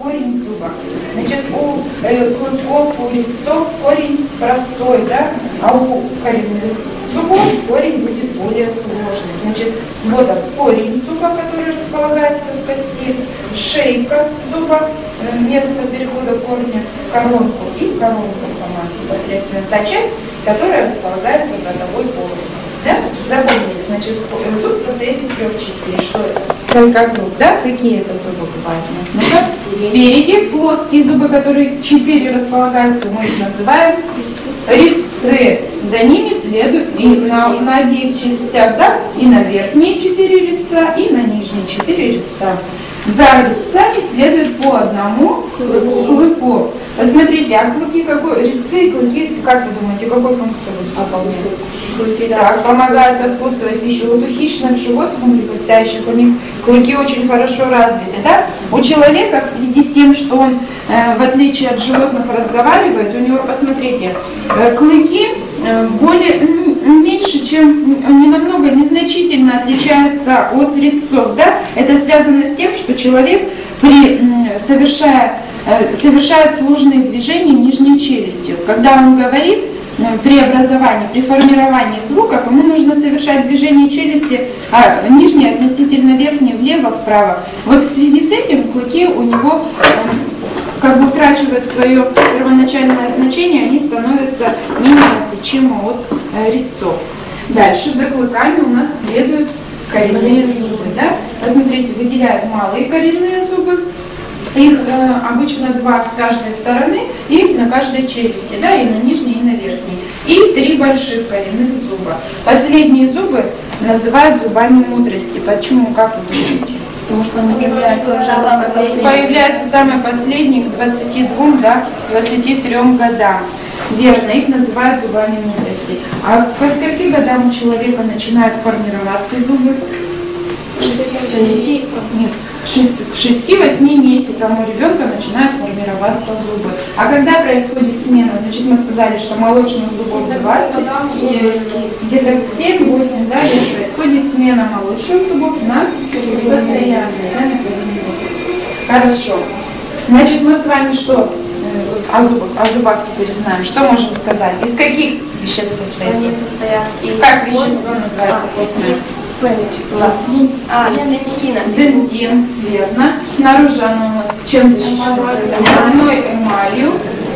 корень зуба. Значит, у клыков, у резцов корень простой, да, а у коренных зубов корень будет более сложный. Значит, вот он, корень зуба, который располагается в кости, шейка зуба, место перехода корня в коронку и коронка сама, непосредственно та часть, которая располагается в ротовой полости. Да? Запомнили, значит, зуб состоит из 3 частей. Что это? Как зуб, да? Какие это зубы бывают у нас? Ну-ка. Спереди плоские зубы, которые 4 располагаются, мы их называем резцы. За ними следуют и на обеих челюстях, да? И на верхние 4 резца, и на нижние 4 резца. За резцами следует по одному клыку. Посмотрите, а клыки какой? Резцы и клыки, как вы думаете, какой функцию выполняют? Клыки, так, помогают откусывать пищу. Вот у хищных животных, млекопитающих, у них клыки очень хорошо развиты, да? У человека в связи с тем, что он, в отличие от животных, разговаривает, у него, посмотрите, клыки меньше, чем, незначительно отличаются от резцов, да? Это связано с тем, что человек совершает сложные движения нижней челюстью. Когда он говорит, при образовании, при формировании звуков, ему нужно совершать движение челюсти, а нижней относительно верхней, влево, вправо. Вот в связи с этим клыки у него как бы утрачивают свое первоначальное значение, они становятся менее отличимы от резцов. Дальше за клыками у нас следуют коренные зубы. Да? Посмотрите, выделяют малые коренные зубы. Их обычно 2 с каждой стороны, и на каждой челюсти, да, и на нижней, и на верхней. И 3 больших коренных зуба. Последние зубы называют зубами мудрости. Почему, как вы думаете? Потому что они появляются самые последние к 22, да, 23 годам. Верно, их называют зубами мудрости. А ко скольки годам у человека начинают формироваться зубы? Нет, к 6-8 месяцам у ребенка начинают формироваться зубы. А когда происходит смена? Значит, мы сказали, что молочных зубов 20, где-то в 7-8, да, лет происходит смена молочных зубов на постоянные. Да, хорошо. Значит, мы с вами что о зубах теперь знаем? Что можем сказать? Из каких веществ состоят? И как вещество называется костная? Дентин, верно. Снаружи оно у нас чем защищено? Двойной эмалью.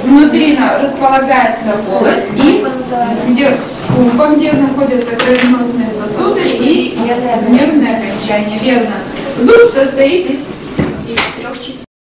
Внутри располагается полость и где находятся кровеносные сосуды и нервные окончания. Верно. Зуб состоит из 3 частей.